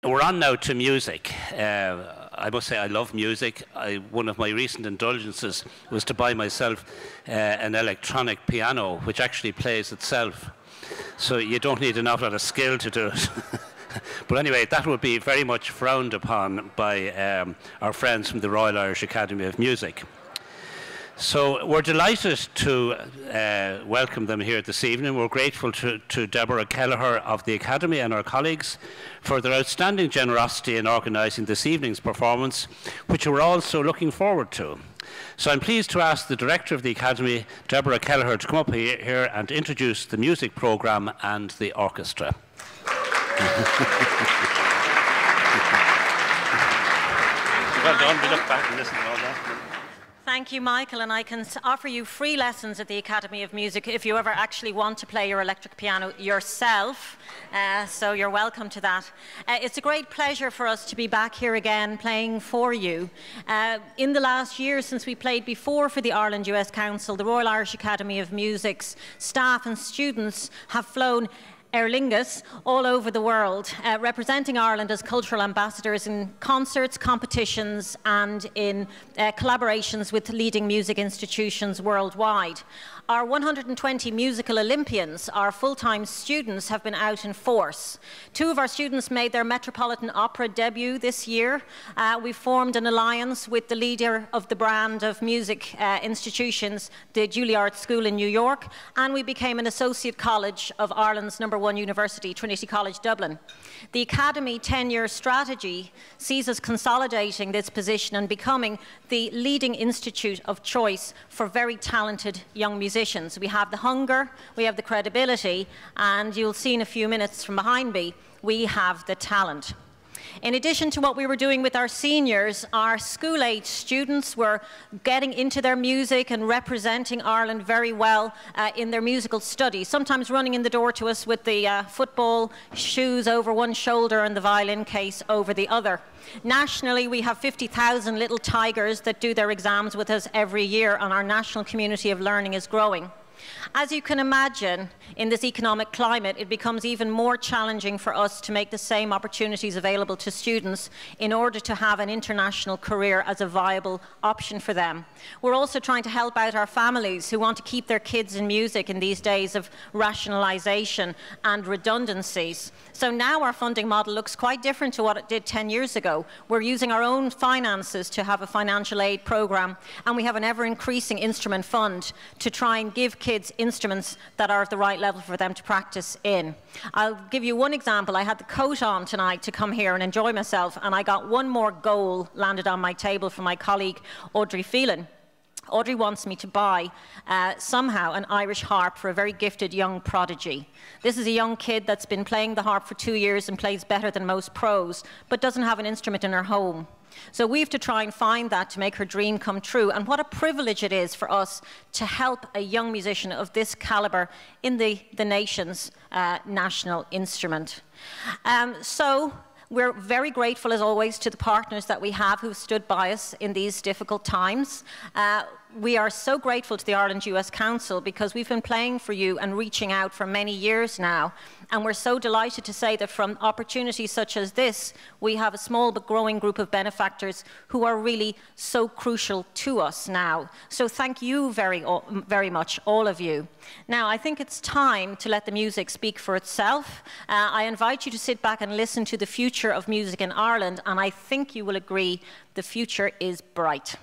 We're on now to music. I must say I love music. One of my recent indulgences was to buy myself an electronic piano, which actually plays itself. So you don't need an awful lot of skill to do it. But anyway, that would be very much frowned upon by our friends from the Royal Irish Academy of Music. So we're delighted to welcome them here this evening. We're grateful to Deborah Kelleher of the Academy and our colleagues for their outstanding generosity in organising this evening's performance, which we're also looking forward to. So I'm pleased to ask the Director of the Academy, Deborah Kelleher, to come up here and introduce the music programme and the orchestra. Well done. We look back and listen to all that. Thank you, Michael, and I can offer you free lessons at the Academy of Music if you ever actually want to play your electric piano yourself, so you're welcome to that. It's a great pleasure for us to be back here again playing for you. In the last year since we played before for the Ireland-U.S. Council, the Royal Irish Academy of Music's staff and students have flown Aer Lingus all over the world, representing Ireland as cultural ambassadors in concerts, competitions and in collaborations with leading music institutions worldwide. Our 120 musical Olympians, our full-time students, have been out in force. 2 of our students made their Metropolitan Opera debut this year. We formed an alliance with the leader of the brand of music institutions, the Juilliard School in New York, and we became an associate college of Ireland's #1 university, Trinity College Dublin. The Academy 10-year strategy sees us consolidating this position and becoming the leading institute of choice for very talented young musicians. We have the hunger, we have the credibility, and you'll see in a few minutes from behind me, we have the talent. In addition to what we were doing with our seniors, our school-age students were getting into their music and representing Ireland very well in their musical studies, sometimes running in the door to us with the football shoes over one shoulder and the violin case over the other. Nationally, we have 50,000 little tigers that do their exams with us every year, and our national community of learning is growing. As you can imagine, in this economic climate, it becomes even more challenging for us to make the same opportunities available to students in order to have an international career as a viable option for them. We're also trying to help out our families who want to keep their kids in music in these days of rationalisation and redundancies. So now our funding model looks quite different to what it did 10 years ago. We're using our own finances to have a financial aid programme, and we have an ever-increasing instrument fund to try and give kids instruments that are at the right level for them to practice in. I'll give you one example. I had the coat on tonight to come here and enjoy myself, and I got one more goal landed on my table from my colleague Audrey Phelan. Audrey wants me to buy somehow an Irish harp for a very gifted young prodigy. This is a young kid that's been playing the harp for 2 years and plays better than most pros, but doesn't have an instrument in her home. So we have to try and find that to make her dream come true. And what a privilege it is for us to help a young musician of this calibre in the nation's national instrument. So we're very grateful, as always, to the partners that we have who've stood by us in these difficult times. We are so grateful to the Ireland-U.S. Council because we've been playing for you and reaching out for many years now. And we're so delighted to say that from opportunities such as this, we have a small but growing group of benefactors who are really so crucial to us now. So thank you very much, all of you. Now, I think it's time to let the music speak for itself. I invite you to sit back and listen to the future of music in Ireland, and I think you will agree the future is bright.